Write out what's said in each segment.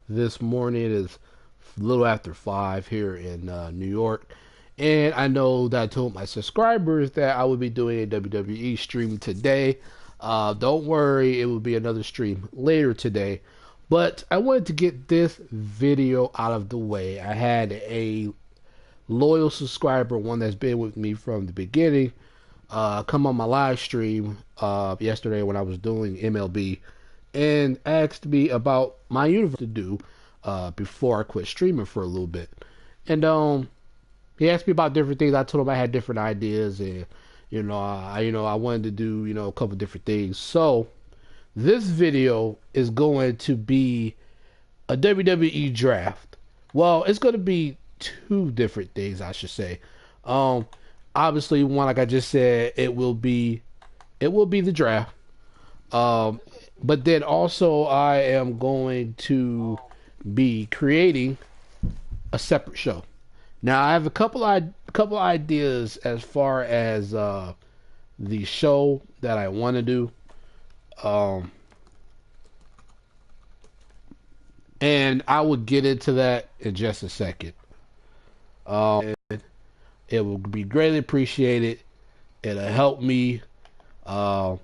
this morning. It is a little after 5 here in New York. And I know that I told my subscribers that I would be doing a WWE stream today. Don't worry, it will be another stream later today. But I wanted to get this video out of the way. I had a loyal subscriber, one that's been with me from the beginning, come on my live stream yesterday when I was doing MLB and asked me about my universe to do before I quit streaming for a little bit. And he asked me about different things. I told him I had different ideas, and I wanted to do a couple different things. So this video is going to be a WWE draft. Well, it's going to be two different things, I should say. Obviously, one, like I just said, it will be the draft. But then also I am going to be creating a separate show. Now I have a couple ideas as far as the show that I want to do. And I will get into that in just a second. It will be greatly appreciated. It'll help me. It'll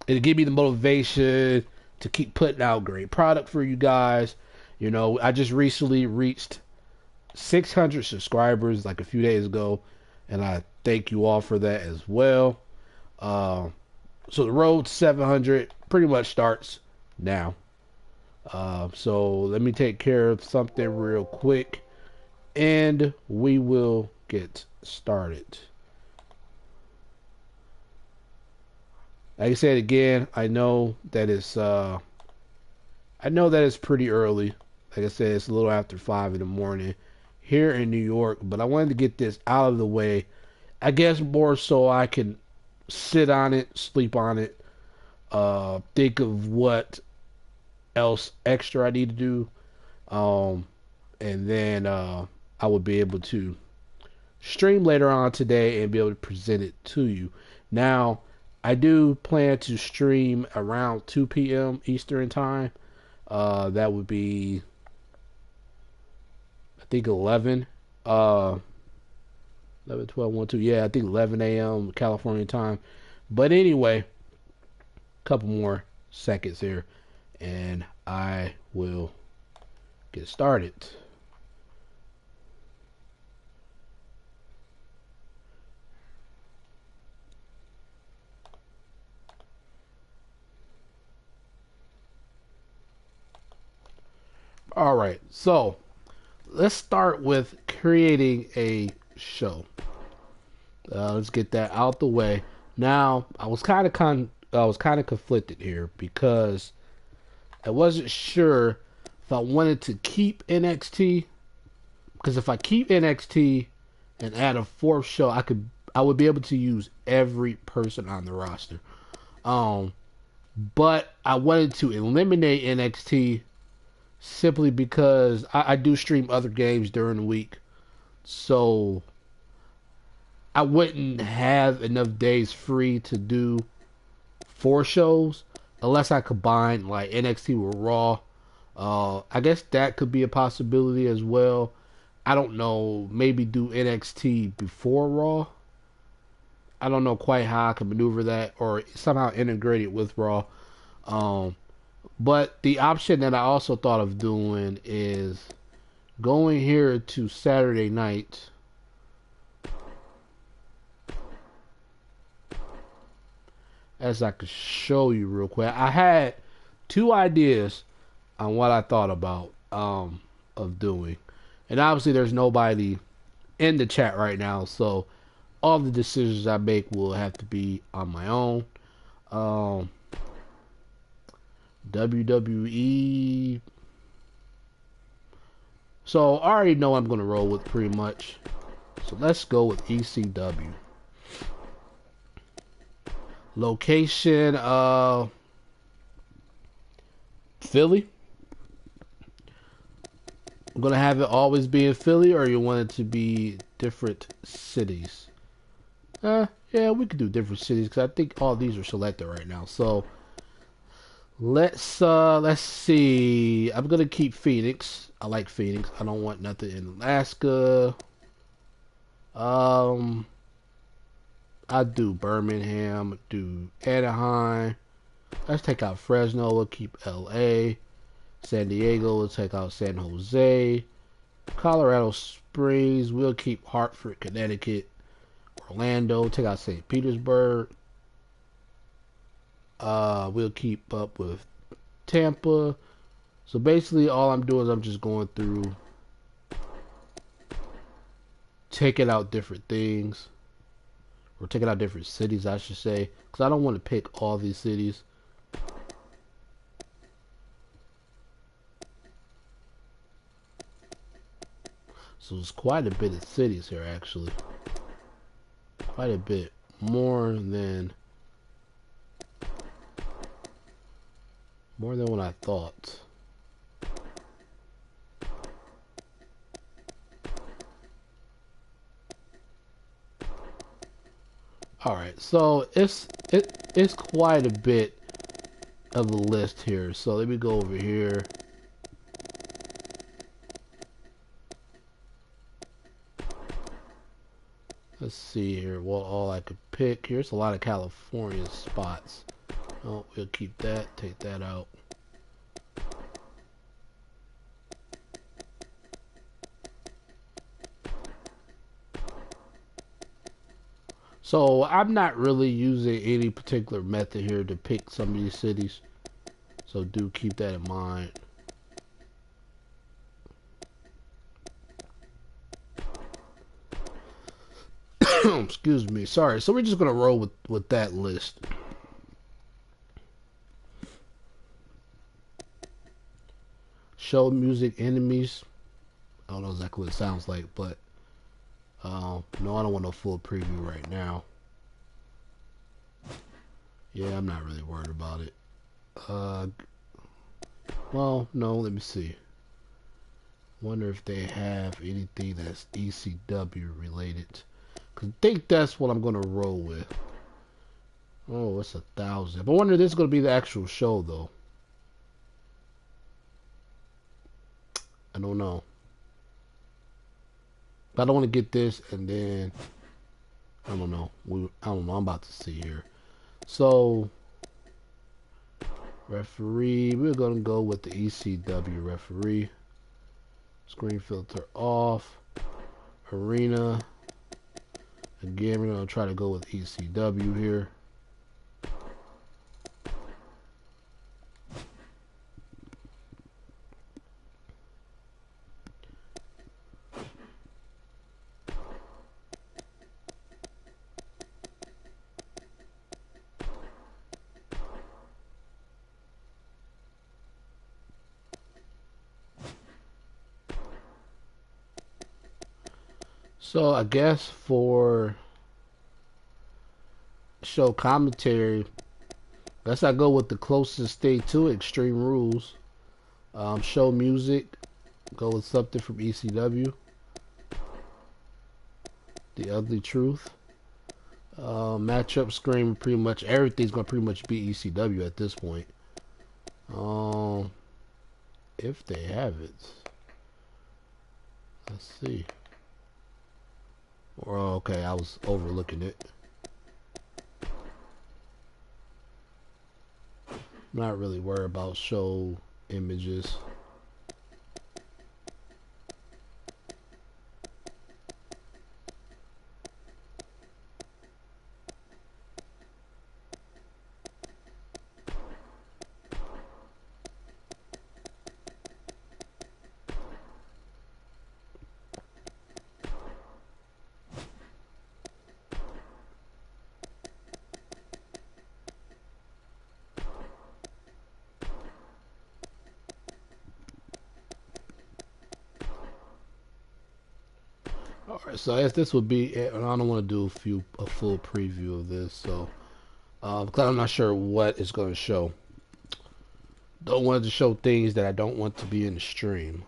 give me the motivation to keep putting out great product for you guys. I just recently reached 600 subscribers like a few days ago, and I thank you all for that as well. So the road to 700 pretty much starts now. So let me take care of something real quick, and we will get started. Like I said again, I know that it's pretty early. Like I said, it's a little after 5 in the morning here in New York, but I wanted to get this out of the way. I guess more so I can sit on it, sleep on it, think of what else extra I need to do, and then I would be able to stream later on today and be able to present it to you. Now, I do plan to stream around 2 p.m. Eastern time. That would be, I think, 11, 11, 12, 1, 2. Yeah, I think 11 a.m. California time. But anyway, a couple more seconds here, and I will get started. All right, so let's start with creating a show. Let's get that out the way. Now, I was kind of conflicted here because I wasn't sure if I wanted to keep NXT, because if I keep NXT and add a fourth show, I would be able to use every person on the roster. But I wanted to eliminate NXT simply because I do stream other games during the week, so I wouldn't have enough days free to do 4 shows unless I combine like NXT with Raw. I guess that could be a possibility as well. I don't know, maybe do NXT before Raw. I don't know quite how I can maneuver that or somehow integrate it with Raw. But the option that I also thought of doing is going here to Saturday night. As I could show you real quick. I had 2 ideas on what I thought about of doing. And obviously there's nobody in the chat right now, so all the decisions I make will have to be on my own. WWE. So I already know I'm going to roll with pretty much. So let's go with ECW. Location, Philly. I'm going to have it always be in Philly, or you want it to be different cities? Yeah, we could do different cities because I think all these are selected right now. So Let's see. I'm gonna keep Phoenix. I like Phoenix. I don't want nothing in Alaska. Um, I do Birmingham, do Anaheim. Let's take out Fresno. We'll keep LA. San Diego. We'll take out San Jose. Colorado Springs. We'll keep Hartford, Connecticut. Orlando. Take out St. Petersburg. We'll keep up with Tampa. So basically, all I'm doing is I'm just going through, taking out different things, or taking out different cities, I should say, because I don't want to pick all these cities. So there's quite a bit of cities here, actually. Quite a bit more than what I thought. All right, so it's quite a bit of a list here. So let me go over here. Let's see here. Well, all I could pick. Here's a lot of California spots. Oh, we'll keep that. Take that out. So I'm not really using any particular method here to pick some of these cities. So do keep that in mind. Excuse me. Sorry. So we're just gonna roll with that list. Show music enemies. I don't know exactly what it sounds like, but no, I don't want no full preview right now. Yeah, I'm not really worried about it. Well, no, let me see. Wonder if they have anything that's ECW related. Cause I think that's what I'm gonna roll with. Oh, it's 1,000. But I wonder if this is gonna be the actual show though. I don't know. But I don't want to get this and then I don't know. I don't know. I'm about to see here. So referee, we're gonna go with the ECW referee. Screen filter off. Arena. Again, we're gonna try to go with ECW here. So I guess for show commentary, let's not go with the closest thing to Extreme Rules. Show music, go with something from ECW. The Ugly Truth. Matchup screen, pretty much everything's gonna pretty much be ECW at this point. If they have it, let's see. Or okay, I was overlooking it. I'm not really worried about show images. Alright, so I guess this would be it. I don't want to do a full preview of this, so because I'm not sure what it's going to show. Don't want to show things that I don't want to be in the stream.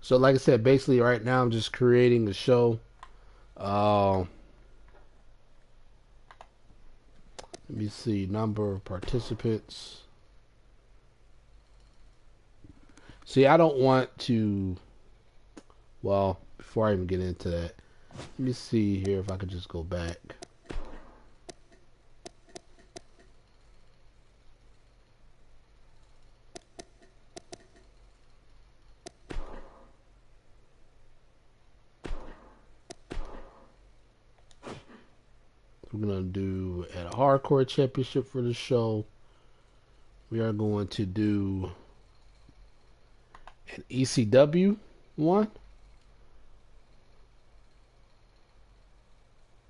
So like I said, basically right now I'm just creating a show. Let me see, number of participants. See, I don't want to, well, before I even get into that, let me see here if I could just go back. We're going to do at a hardcore championship for the show. We are going to do an ECW one.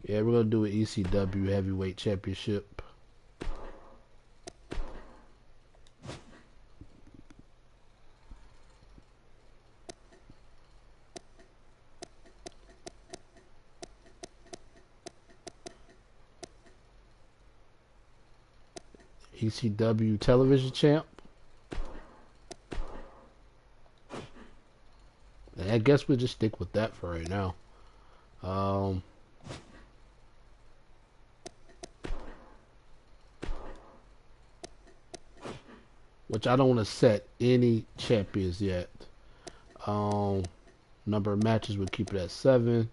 Yeah, we're going to do an ECW heavyweight championship. ECW television champ. And I guess we'll just stick with that for right now. Which I don't want to set any champions yet. Number of matches, we'll keep it at 7.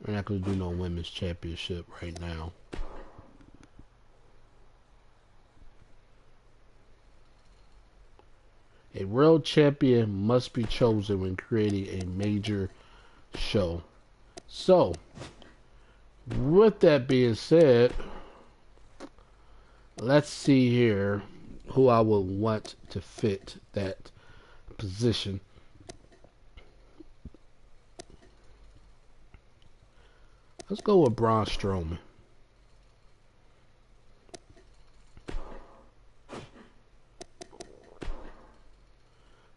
We're not going to do no women's championship right now. A world champion must be chosen when creating a major show. So, with that being said, let's see here who I would want to fit that position. Let's go with Braun Strowman.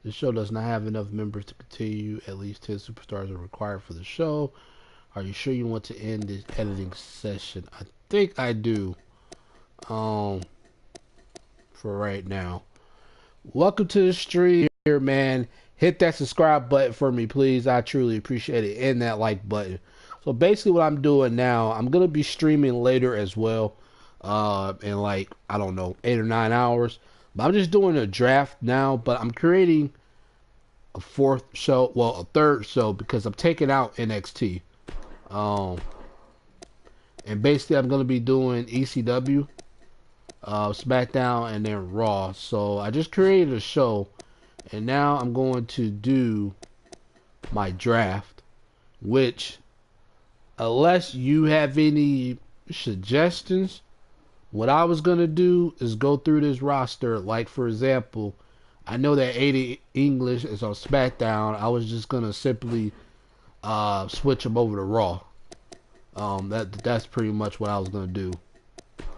The show does not have enough members to continue. At least 10 superstars are required for the show. Are you sure you want to end this editing session? I think I do. For right now. Welcome to the stream here, man. Hit that subscribe button for me, please. I truly appreciate it. And that like button. So basically what I'm doing now, I'm going to be streaming later as well. In like, I don't know, 8 or 9 hours. But I'm just doing a draft now. But I'm creating a third show because I'm taking out NXT. And basically I'm going to be doing ECW, SmackDown, and then Raw. So I just created a show, and now I'm going to do my draft, which, unless you have any suggestions, what I was going to do is go through this roster. Like, for example, I know that 80 English is on SmackDown. I was just going to simply switch them over to Raw. That's pretty much what I was going to do.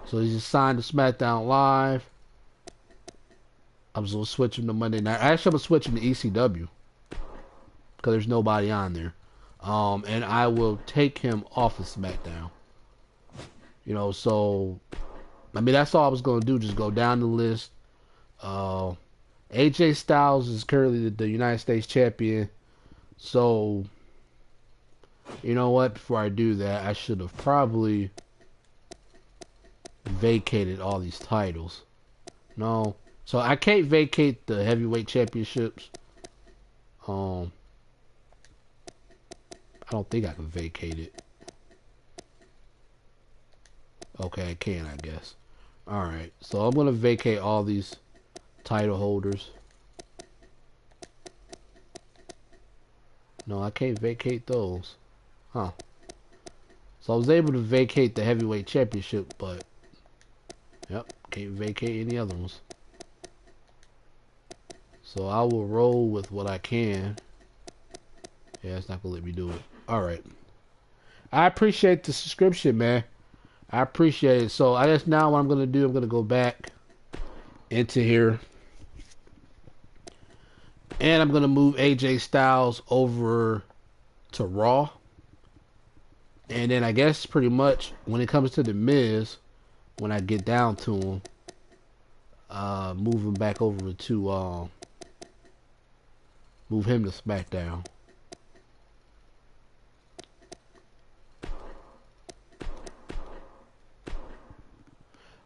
So he's just signed to SmackDown Live. I was going to switch him to Monday Night. Actually, I'm going to switch him to ECW because there's nobody on there. And I will take him off of SmackDown. You know, so, I mean, that's all I was going to do. Just go down the list. AJ Styles is currently the United States champion. So, you know what? Before I do that, I should have probably vacated all these titles. No. So I can't vacate the heavyweight championships. I don't think I can vacate it. Okay, I can, I guess. Alright, so I'm going to vacate all these title holders. No, I can't vacate those. Huh. So I was able to vacate the heavyweight championship, but yep, can't vacate any other ones. So I will roll with what I can. Yeah, it's not going to let me do it. Alright. I appreciate the subscription, man. I appreciate it. So I guess now what I'm going to do, I'm going to go back into here. And I'm going to move AJ Styles over to Raw. And then I guess pretty much when it comes to The Miz, when I get down to him, move him back over to Move him to SmackDown.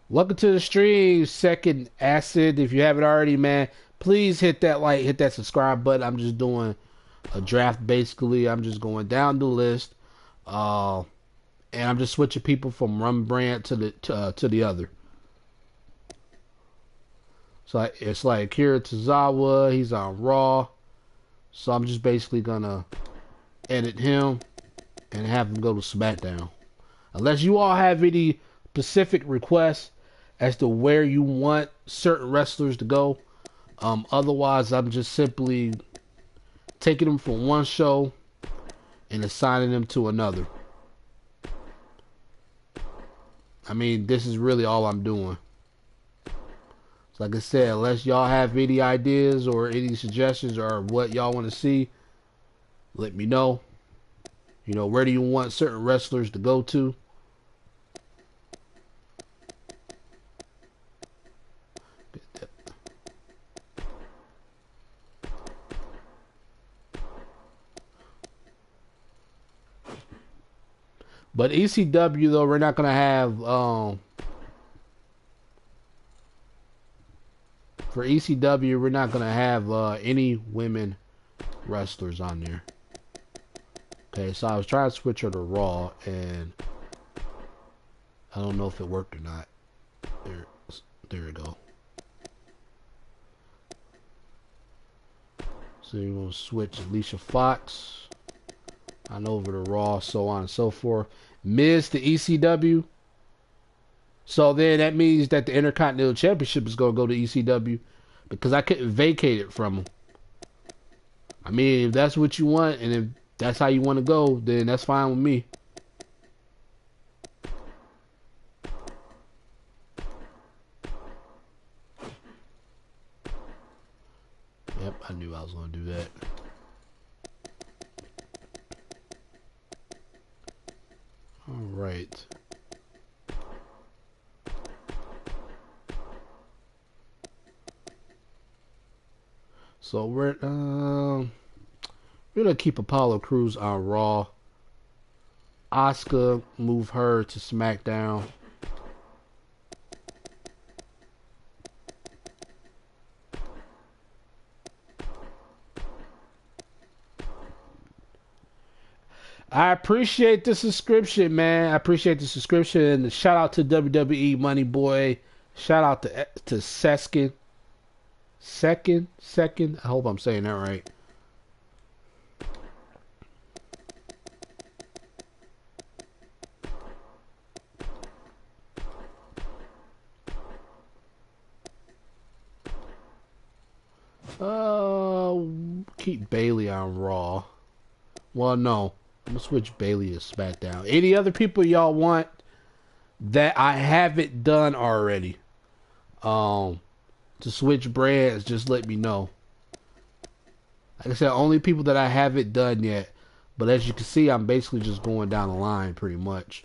Welcome to the stream, Second Acid. If you haven't already, man, please hit that like, hit that subscribe button. I'm just doing a draft, basically. I'm just going down the list, and I'm just switching people from one brand to the other. So it's like Akira Tozawa, he's on Raw. So I'm just basically gonna edit him and have him go to SmackDown. Unless you all have any specific requests as to where you want certain wrestlers to go. Otherwise, I'm just simply taking them from one show and assigning them to another. I mean, this is really all I'm doing. So like I said, unless y'all have any ideas or any suggestions or what y'all want to see, let me know. You know, where do you want certain wrestlers to go to? But ECW, though, we're not going to have, for ECW, we're not going to have any women wrestlers on there. Okay, so I was trying to switch her to Raw, and I don't know if it worked or not. There we go. So you're going to switch Alicia Fox on over to Raw, so on and so forth. Miz to ECW. So then that means that the Intercontinental Championship is going to go to ECW because I couldn't vacate it from them. I mean, if that's what you want and if that's how you want to go, then that's fine with me. Yep, I knew I was going to do that. All right. So we're gonna keep Apollo Crews on Raw. Asuka, move her to SmackDown. I appreciate the subscription, man. I appreciate the subscription. And shout out to WWE Money Boy. Shout out to Seskin. Second. I hope I'm saying that right. Keep Bailey on Raw. Well, no. I'm gonna switch Bailey to SmackDown. Any other people y'all want that I haven't done already? To switch brands, just let me know. Like I said, only people that I haven't done yet. But as you can see, I'm basically just going down the line pretty much.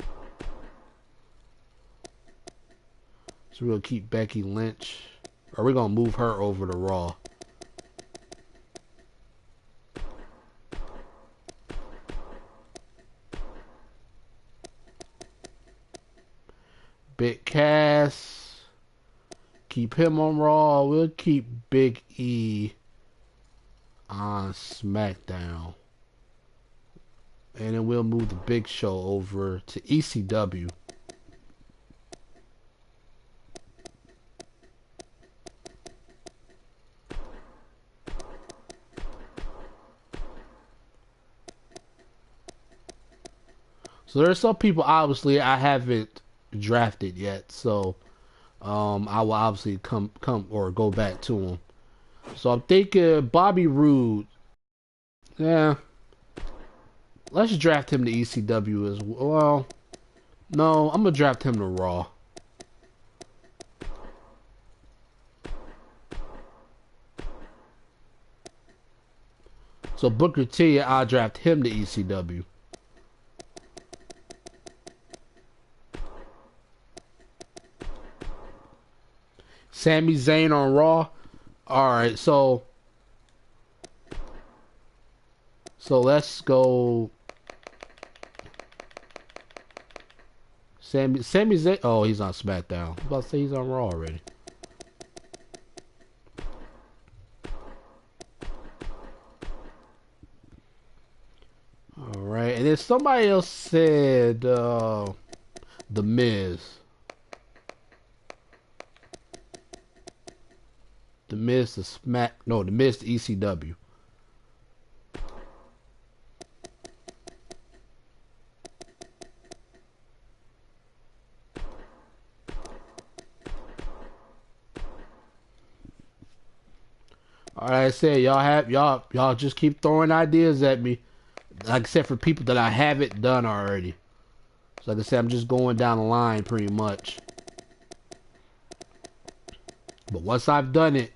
So we're gonna keep Becky Lynch. Or we're gonna move her over to Raw. Big Cass. Keep him on Raw. We'll keep Big E on SmackDown. And then we'll move the Big Show over to ECW. So there's some people obviously I haven't drafted yet, so I will obviously come or go back to them. So I'm thinking Bobby Roode. Yeah, let's draft him to ECW as well. No, I'm gonna draft him to Raw. So Booker T, I'll draft him to ECW. Sami Zayn on Raw. Alright, so So let's go. Sami Zayn. Oh, he's on SmackDown. I was about to say he's on Raw already. All right, and then somebody else said The Miz. The Miz to the Miz to ECW. All right, I said y'all just keep throwing ideas at me. Like I said, for people that I haven't done already. So like I said, I'm just going down the line pretty much. But once I've done it,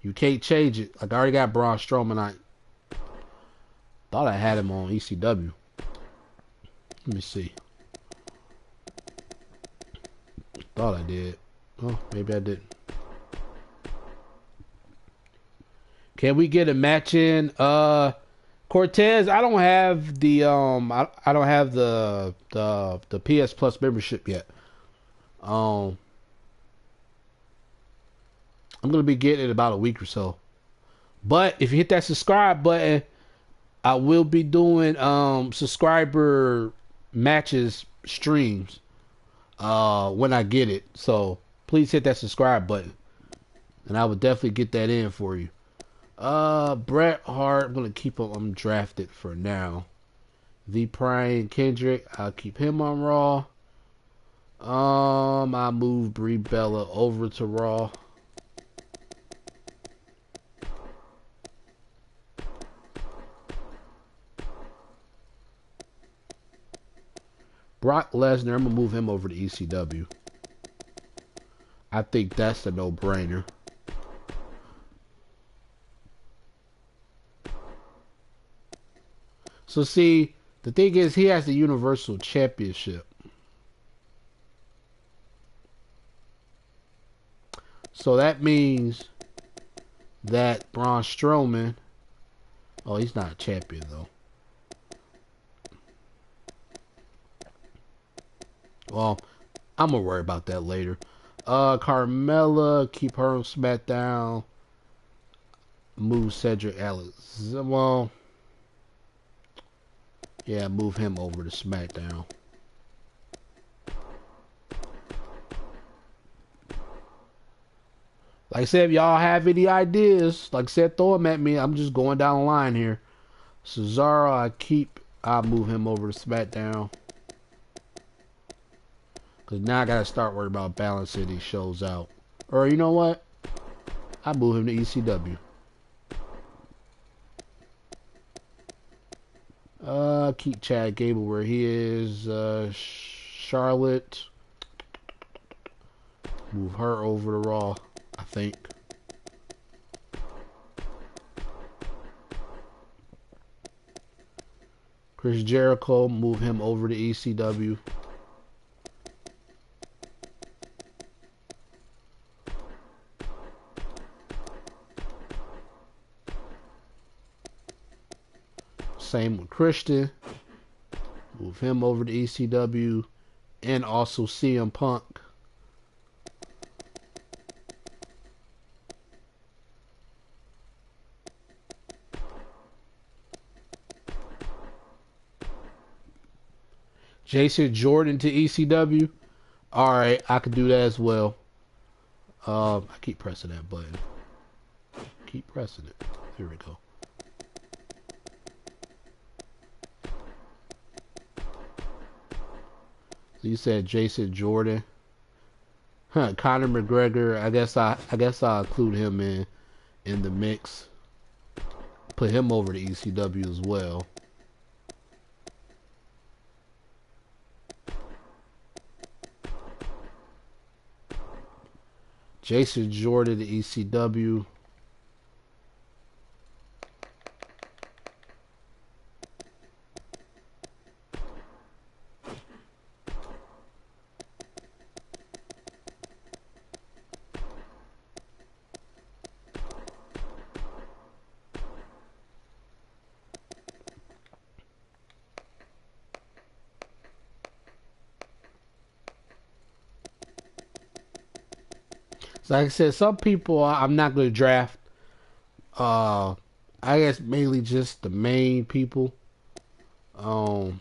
you can't change it. Like I already got Braun Strowman. I thought I had him on ECW. Let me see. Thought I did. Oh, maybe I didn't. Can we get a match in? Cortez, I don't have the I don't have the PS Plus membership yet. I'm gonna be getting it in about a week or so. But if you hit that subscribe button, I will be doing subscriber matches streams when I get it. So please hit that subscribe button, and I will definitely get that in for you. Bret Hart, I'm gonna keep him. I'm drafted for now. The Brian Kendrick, I'll keep him on Raw. I move Brie Bella over to Raw. Brock Lesnar, I'm gonna move him over to ECW. I think that's a no-brainer. So see, the thing is, he has the Universal Championship. So that means that Braun Strowman, oh, he's not a champion though. Well, I'm gonna worry about that later. Carmella, keep her on SmackDown. Move Cedric Alexander. Well, yeah, move him over to SmackDown. Like I said, if y'all have any ideas, like I said, throw them at me. I'm just going down the line here. Cesaro, I'll move him over to SmackDown. Because now I got to start worrying about balancing these shows out. Or you know what? I move him to ECW. Keep Chad Gable where he is. Charlotte. Move her over to Raw, I think. Chris Jericho, move him over to ECW. Same with Christian. Move him over to ECW. And also CM Punk. Jason Jordan to ECW. Alright, I could do that as well. I keep pressing that button. Keep pressing it. Here we go. You said Jason Jordan. Huh, Conor McGregor. I guess I'll include him in the mix. Put him over to ECW as well. Jason Jordan to ECW. So like I said, some people I'm not going to draft. I guess mainly just the main people. Um,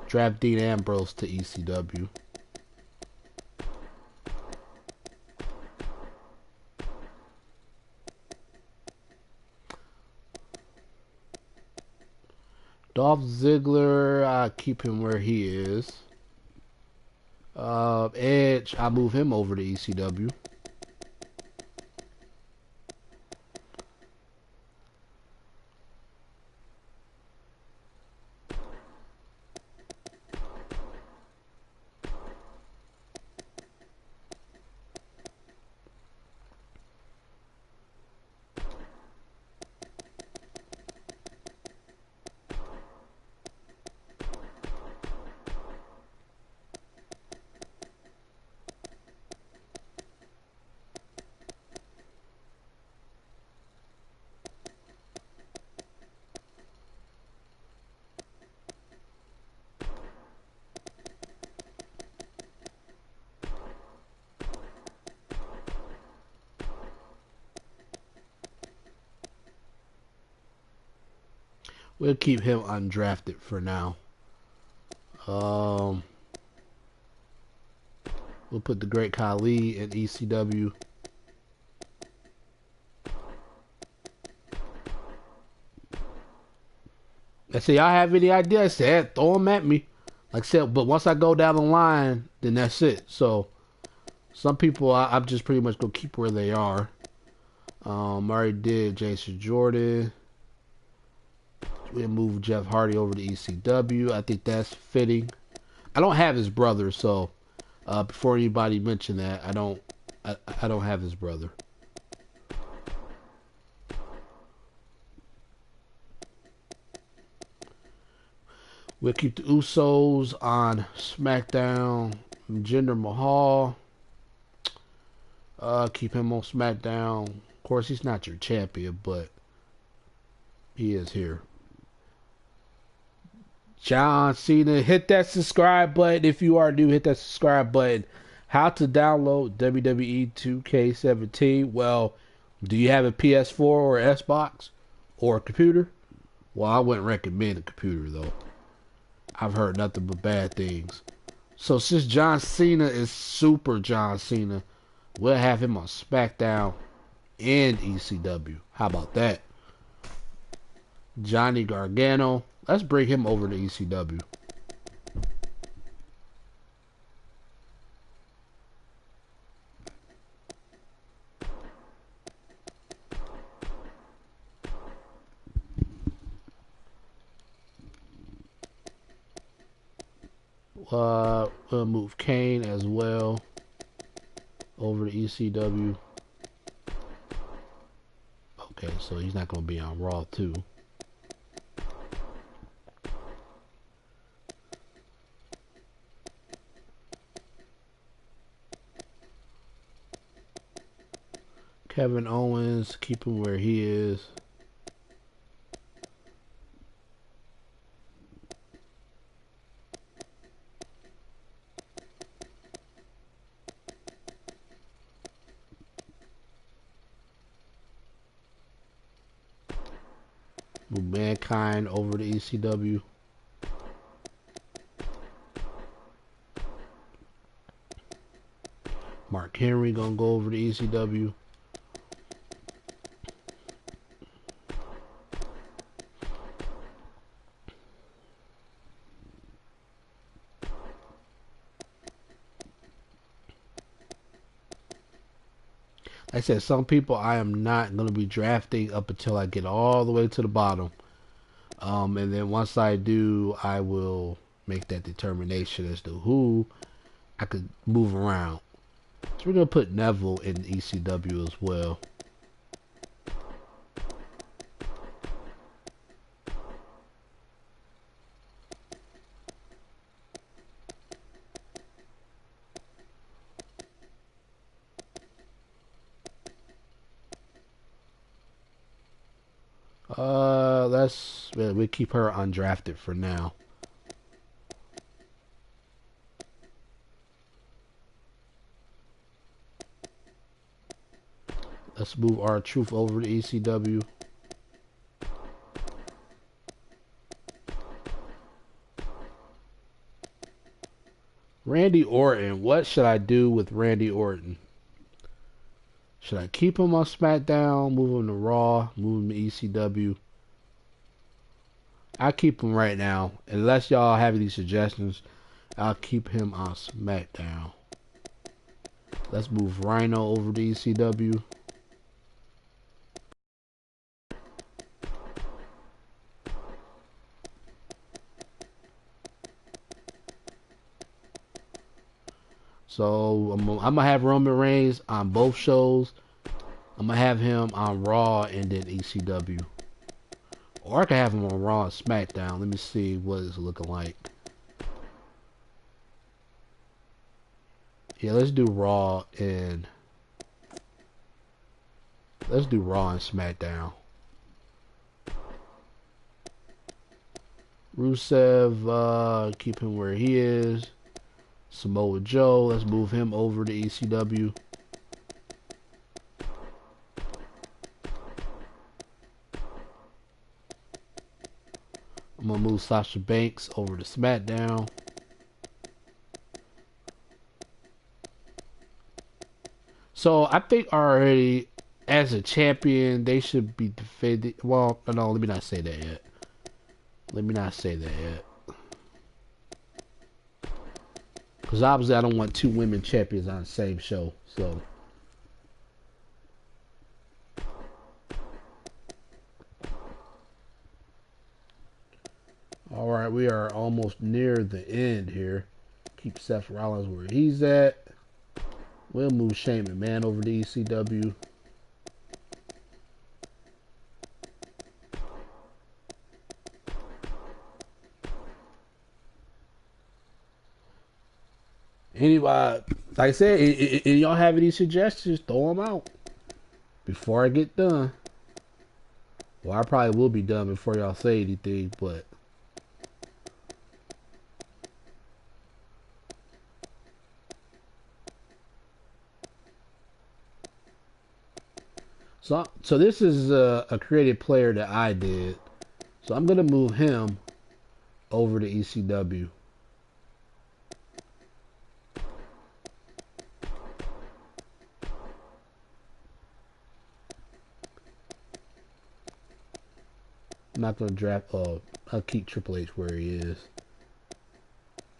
Draft Dean Ambrose to ECW. Dolph Ziggler, I keep him where he is. Edge, I move him over to ECW. We'll keep him undrafted for now. We'll put the Great Khali in ECW. Let's see, y'all have any ideas? Said throw them at me. Like I said, but once I go down the line, then that's it. So some people I'm just pretty much gonna keep where they are. I already did Jason Jordan. We'll move Jeff Hardy over to ECW. I think that's fitting. I don't have his brother, so before anybody mention that, I don't have his brother. We'll keep the Usos on SmackDown. Jinder Mahal. Keep him on SmackDown. Of course, he's not your champion, but he is here. John Cena, hit that subscribe button. If you are new, hit that subscribe button. How to download WWE 2K17? Well, do you have a PS4 or Xbox or a computer? Well, I wouldn't recommend a computer though. I've heard nothing but bad things. So since John Cena is Super John Cena, we'll have him on SmackDown and ECW. How about that? Johnny Gargano. Let's bring him over to ECW. We'll move Kane as well over to ECW. Okay, so he's not going to be on Raw too. Kevin Owens, keep him where he is. Move Mankind over to ECW. Mark Henry gonna go over to ECW. I said some people I am not going to be drafting up until I get all the way to the bottom. And then once I do, I will make that determination as to who I could move around. So we're going to put Neville in ECW as well. We keep her undrafted for now. Let's move R-Truth over to ECW. Randy Orton. What should I do with Randy Orton? Should I keep him on SmackDown, move him to Raw, move him to ECW? I'll keep him right now. Unless y'all have any suggestions, I'll keep him on SmackDown. Let's move Rhino over to ECW. So I'm gonna have Roman Reigns on both shows. I'm gonna have him on Raw and then ECW. Or I can have him on Raw and SmackDown. Let me see what it's looking like. Yeah, let's do Raw and SmackDown. Rusev, keep him where he is. Samoa Joe, let's move him over to ECW. I'm gonna move Sasha Banks over to SmackDown. So I think already as a champion they should be defended. Well, no, let me not say that yet. Because obviously I don't want two women champions on the same show. So alright, we are almost near the end here. Keep Seth Rollins where he's at. We'll move Shane McMahon over to ECW. Anybody, like I said, if y'all have any suggestions, throw them out before I get done. Well, I probably will be done before y'all say anything, but so this is a creative player that I did. So I'm gonna move him over to ECW. I'm not gonna draft. I'll keep Triple H where he is.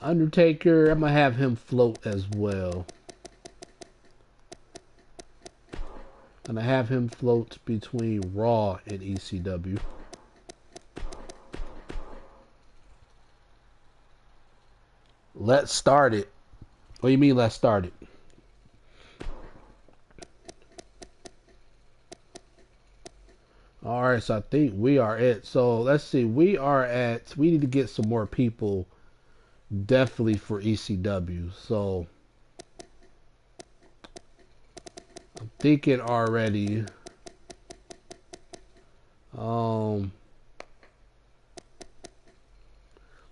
Undertaker, I'm gonna have him float as well. I'm gonna have him float between Raw and ECW. Let's start it. What do you mean, let's start it? Alright, so I think we are at. So let's see. We need to get some more people definitely for ECW. So I'm thinking already.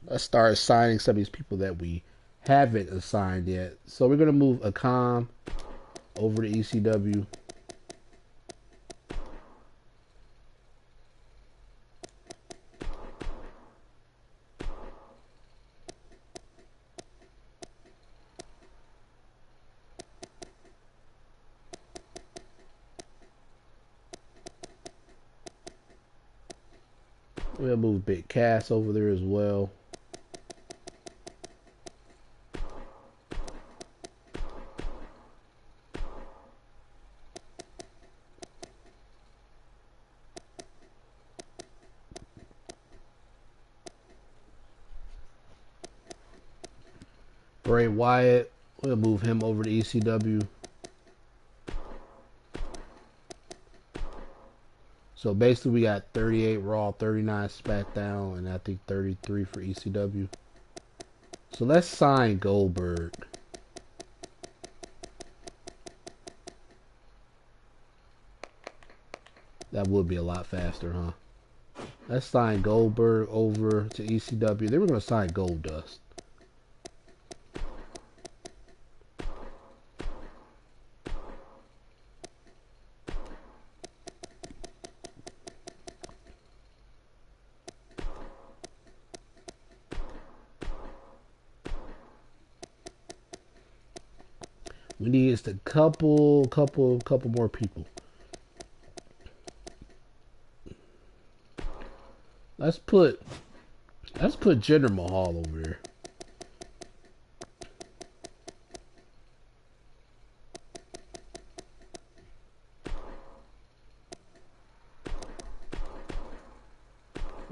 Let's start assigning some of these people that we haven't assigned yet. So we're gonna move Akam over to ECW. We'll move Big Cass over there as well. Bray Wyatt, we'll move him over to ECW. So basically we got 38 Raw, 39 SmackDown, and I think 33 for ECW. So let's sign Goldberg. That would be a lot faster, huh? Let's sign Goldberg over to ECW. Then we're going to sign Goldust. We need just a couple more people. Let's put Jinder Mahal over there.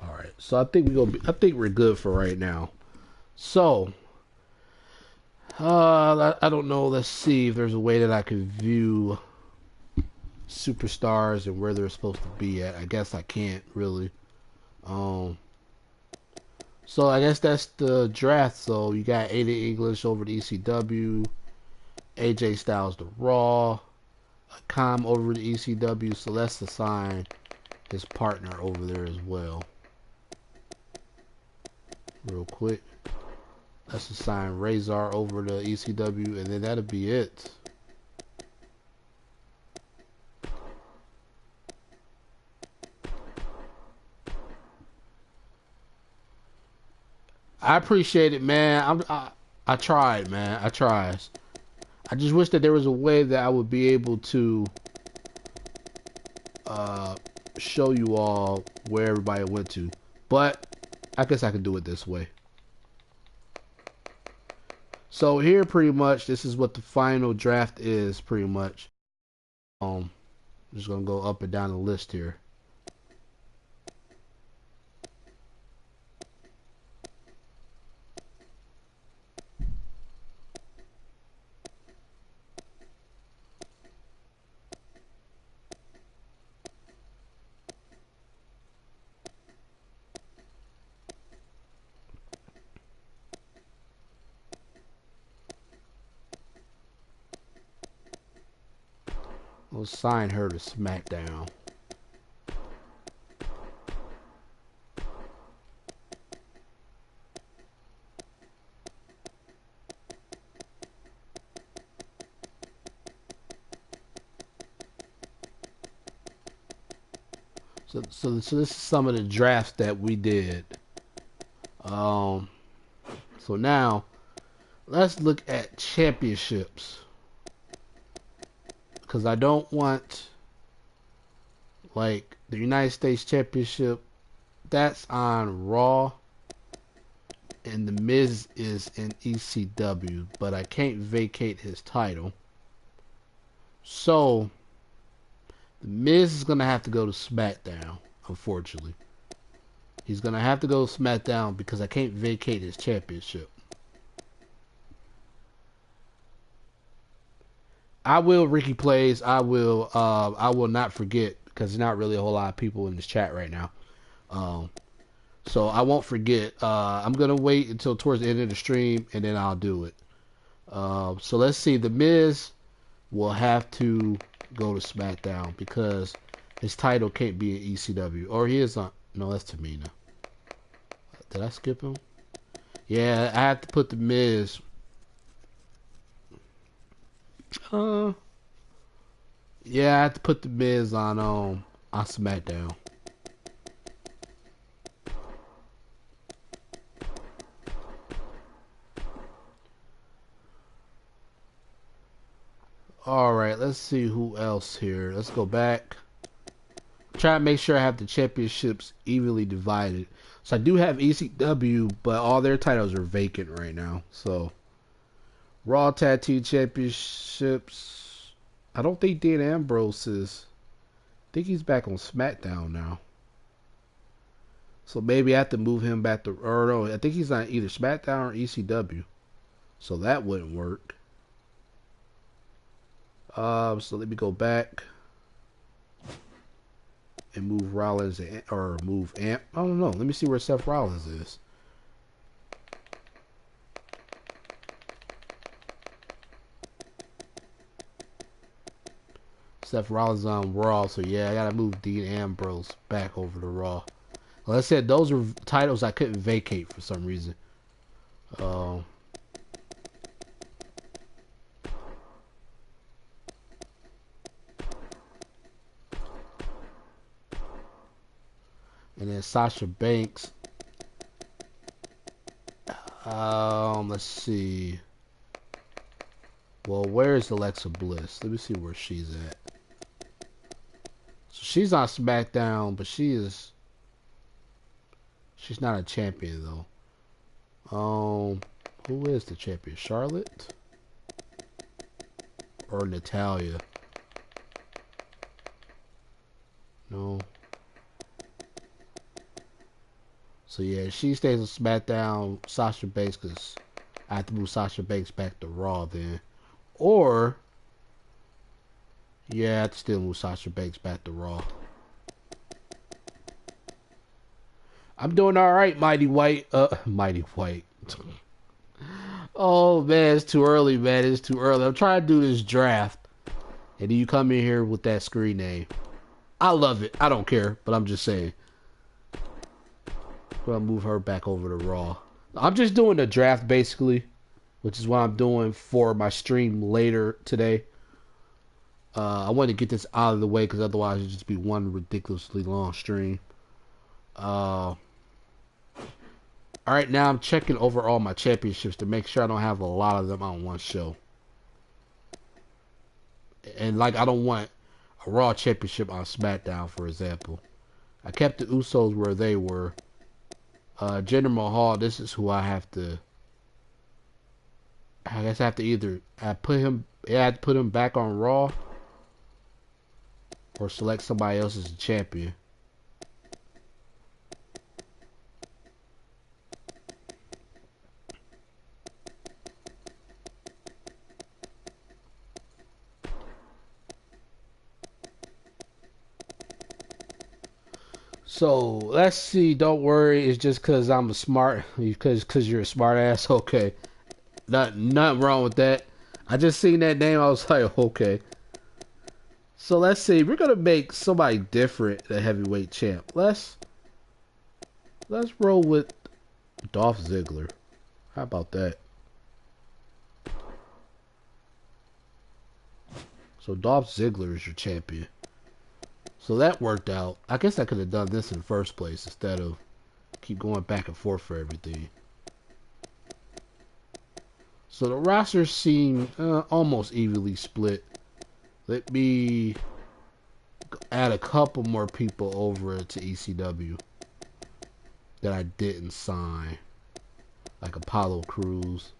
All right, so I think we're good for right now. So, I don't know. Let's see if there's a way that I can view superstars and where they're supposed to be at. I guess I can't really. So I guess that's the draft. So you got Aiden English over the ECW, AJ Styles to Raw, Com over the ECW. So let's assign his partner over there as well. Real quick. Let's assign Razor over to ECW, and then that'll be it. I appreciate it, man. I tried, man. I tried. I just wish that there was a way that I would be able to show you all where everybody went to, but I guess I can do it this way. So here, pretty much, this is what the final draft is, pretty much. I'm just gonna go up and down the list here. We'll sign her to SmackDown. So this is some of the drafts that we did. So now let's look at championships, because I don't want, like, the United States Championship. That's on Raw, and the Miz is in ECW, but I can't vacate his title. So the Miz is gonna have to go to SmackDown, unfortunately. He's gonna have to go to SmackDown because I can't vacate his championship. I will Ricky Plays. I will not forget, because there's not really a whole lot of people in this chat right now. So I won't forget. I'm gonna wait until towards the end of the stream, and then I'll do it. So let's see. The Miz will have to go to SmackDown because his title can't be in ECW. Or he is on. No, that's Tamina. Did I skip him? Yeah, I have to put the Miz. Yeah, I have to put the Miz on SmackDown. Alright, let's see who else here. Let's go back. Try to make sure I have the championships evenly divided. So I do have ECW, but all their titles are vacant right now. So Raw Tag Team Championships. I don't think Dean Ambrose is. I think he's back on SmackDown now. So maybe I have to move him back to. Or no, I think he's on either SmackDown or ECW. So that wouldn't work. So let me go back and move Rollins or move Amp. I don't know. Let me see where Seth Rollins is. Seth Rollins on Raw, so yeah, I gotta move Dean Ambrose back over to Raw. Like I said, those are titles I couldn't vacate for some reason. And then Sasha Banks. Let's see. Well, where's Alexa Bliss? Let me see where she's at. So she's on SmackDown, but she's not a champion though. Who is the champion? Charlotte or Natalya? No. So yeah, she stays on SmackDown. Sasha Banks, because I have to move Sasha Banks back to Raw then. Or, yeah, I have to still move Sasha Banks back to Raw. I'm doing alright, Mighty White. Mighty White. Oh, man, it's too early, man. It's too early. I'm trying to do this draft. And then you come in here with that screen name. I love it. I don't care, but I'm just saying. I'm going to move her back over to Raw. I'm just doing the draft, basically, which is what I'm doing for my stream later today. I want to get this out of the way because otherwise it'd just be one ridiculously long stream. Alright, now I'm checking over all my championships to make sure I don't have a lot of them on one show. And like, I don't want a Raw championship on SmackDown, for example. I kept the Usos where they were. Jinder Mahal, this is who I have to... I guess I have to either put him back on Raw or select somebody else as a champion. So let's see. Don't worry. It's just because I'm a smart. Because you're a smart ass. Okay. Nothing wrong with that. I just seen that name. I was like, okay. So let's see. We're gonna make somebody different the heavyweight champ. Let's roll with Dolph Ziggler. How about that? So Dolph Ziggler is your champion. So that worked out. I guess I could have done this in the first place instead of keep going back and forth for everything. So the rosters seem almost evenly split. Let me add a couple more people over to ECW that I didn't sign. Like Apollo Crews.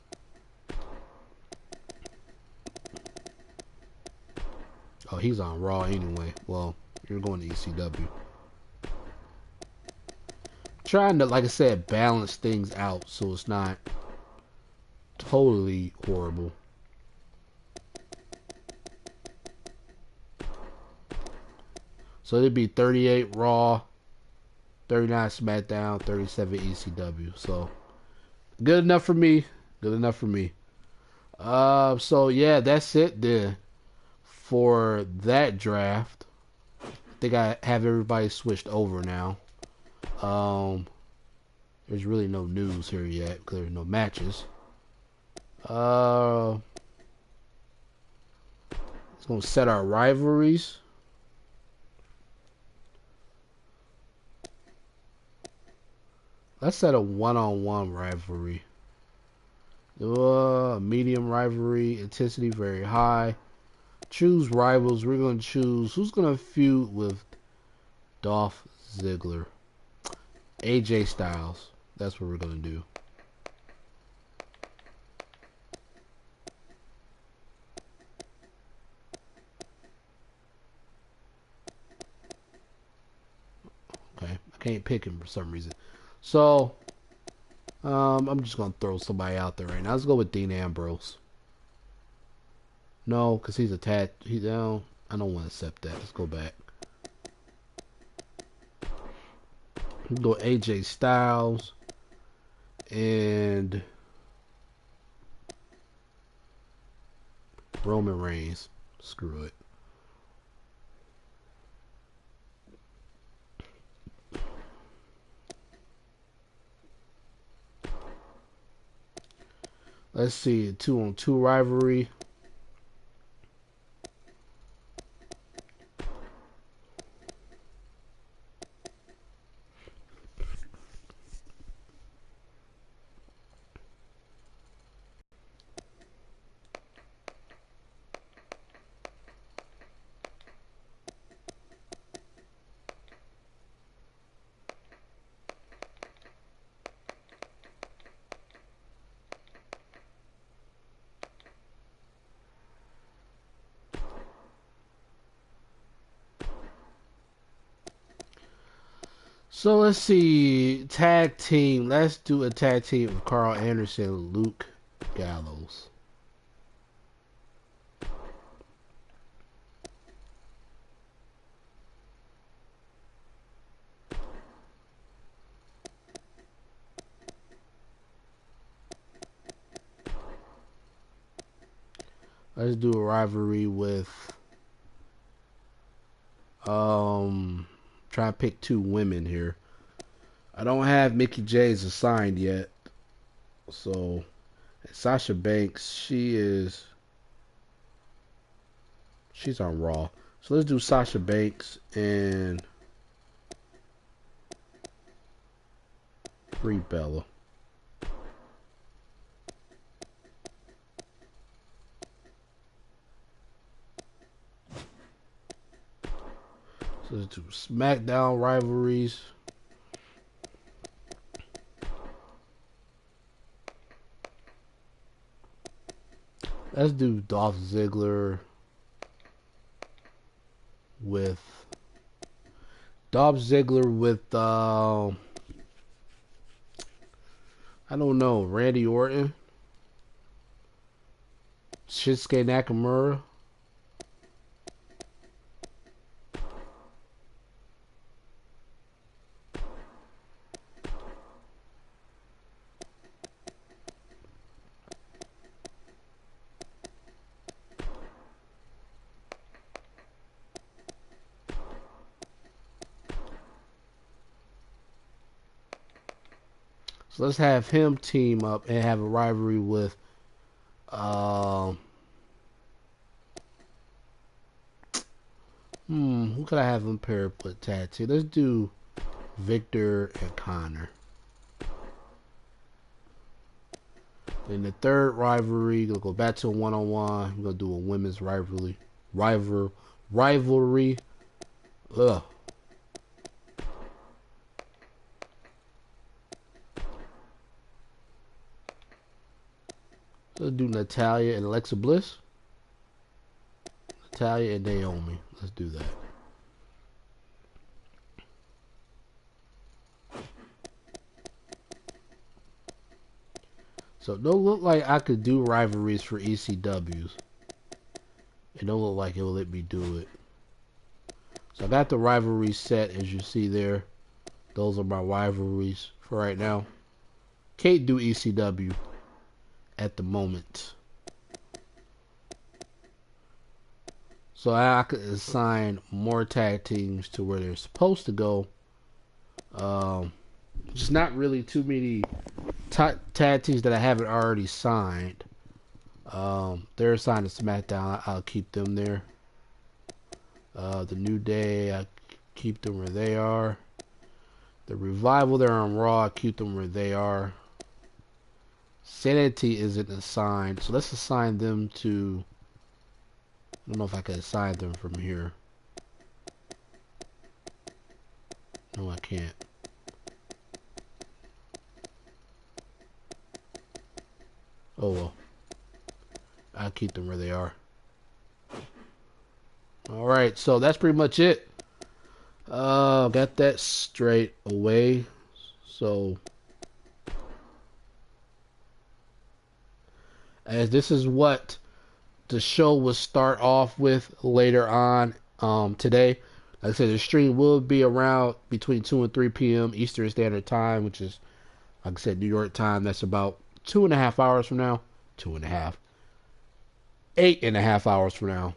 Oh, he's on Raw anyway. Well, you're going to ECW. Trying to, like I said, balance things out so it's not totally horrible. So it'd be 38 Raw, 39 SmackDown, 37 ECW. So good enough for me. Good enough for me. So yeah, that's it then for that draft. I think I have everybody switched over now. There's really no news here yet because there's no matches. It's gonna set our rivalries. Let's set a one-on-one rivalry. Medium rivalry, intensity very high. Choose rivals. We're gonna choose who's gonna feud with Dolph Ziggler. AJ Styles. That's what we're gonna do. Okay, I can't pick him for some reason. So, I'm just gonna throw somebody out there right now. Let's go with Dean Ambrose. No, because he's a tad. He's down. I don't want to accept that. Let's go back. We'll go AJ Styles and Roman Reigns. Screw it. Let's see, 2-on-2 rivalry. So let's see. Tag team. Let's do a tag team of Karl Anderson and Luke Gallows. Let's do a rivalry with try to pick two women here. I don't have Mickie James assigned yet. So Sasha Banks, she's on Raw. So let's do Sasha Banks and Brie Bella. So let's do SmackDown rivalries. Let's do Dolph Ziggler with I don't know, Randy Orton, Shinsuke Nakamura. So let's have him team up and have a rivalry with who could I have him pair up with tag team? Let's do Victor and Connor. Then the third rivalry, we'll go back to a one-on-one. We're gonna do a women's rivalry. Ugh. Let's do Natalya and Alexa Bliss. Natalya and Naomi. Let's do that. So it don't look like I could do rivalries for ECWs. It don't look like it will let me do it. So I got the rivalries set, as you see there. Those are my rivalries for right now. Can't do ECW at the moment. So I could assign more tag teams to where they're supposed to go. Just not really too many tag teams that I haven't already signed. They're assigned to SmackDown. I'll keep them there. The New Day, I keep them where they are. The Revival, they're on Raw. I keep them where they are. Sanity isn't assigned, so let's assign them to. I don't know if I can assign them from here. No, I can't. Oh well. I'll keep them where they are. Alright, so that's pretty much it. Got that straight away. So as this is what the show will start off with later on today. Like I said, the stream will be around between 2 and 3 p.m. Eastern Standard Time, which is, like I said, New York time. That's about 2.5 hours from now. 2.5. 8.5 hours from now.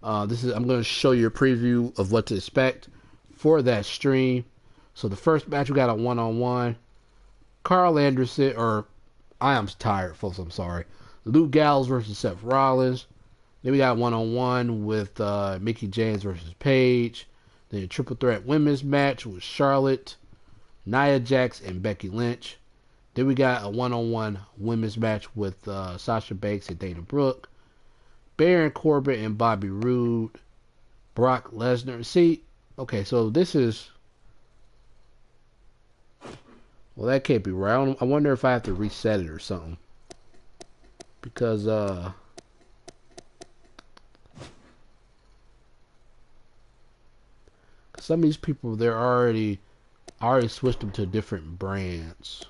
I'm going to show you a preview of what to expect for that stream. So the first match, we got a one-on-one. Karl Anderson, or I am tired, folks. I'm sorry. Luke Gallows versus Seth Rollins. Then we got one-on-one with Mickie James versus Paige. Then a triple threat women's match with Charlotte, Nia Jax, and Becky Lynch. Then we got a one-on-one women's match with Sasha Banks and Dana Brooke. Baron Corbin and Bobby Roode. Brock Lesnar. See, okay, so this is. Well, that can't be right. I wonder if I have to reset it or something. Because, some of these people, they're already I already switched them to different brands.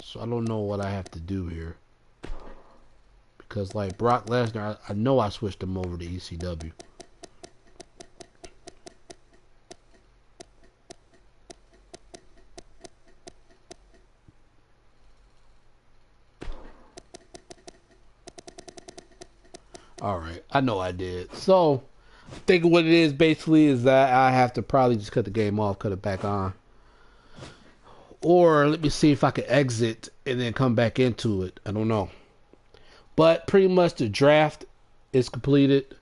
So I don't know what I have to do here. Because like Brock Lesnar, I know I switched him over to ECW. Alright, I know I did. So, I think what it is basically is that I have to probably just cut the game off, cut it back on. Or let me see if I can exit and then come back into it. I don't know. But pretty much the draft is completed.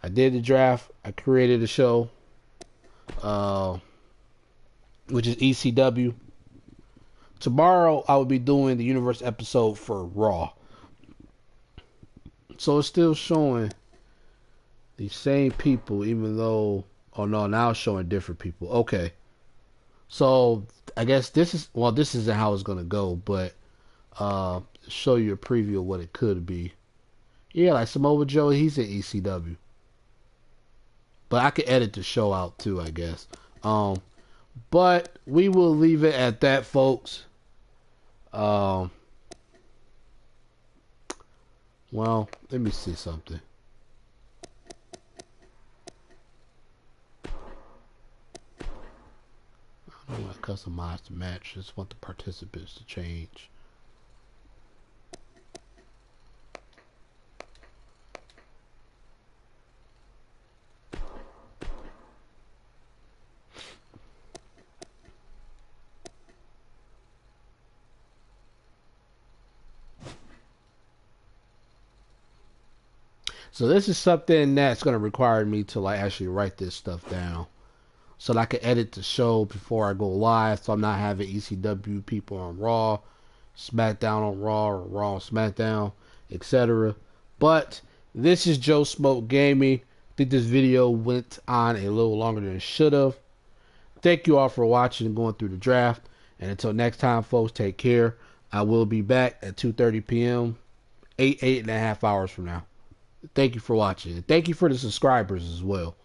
I did the draft. I created a show, which is ECW. Tomorrow I will be doing the Universe episode for Raw. So it's still showing the same people, even though, oh no, now it's showing different people. Okay. So I guess this isn't how it's gonna go, but show you a preview of what it could be. Yeah, like Samoa Joe, he's in ECW. But I could edit the show out too, I guess. But we will leave it at that, folks. Well, let me see something. I don't want to customize the match. I just want the participants to change. So this is something that's going to require me to like actually write this stuff down so that I can edit the show before I go live, so I'm not having ECW people on Raw, SmackDown on Raw, or Raw on SmackDown, etc. But this is Joe Smote Gaming. I think this video went on a little longer than it should have. Thank you all for watching and going through the draft. And until next time, folks, take care. I will be back at 2:30 p.m. 8.5 hours from now. Thank you for watching. Thank you for the subscribers as well.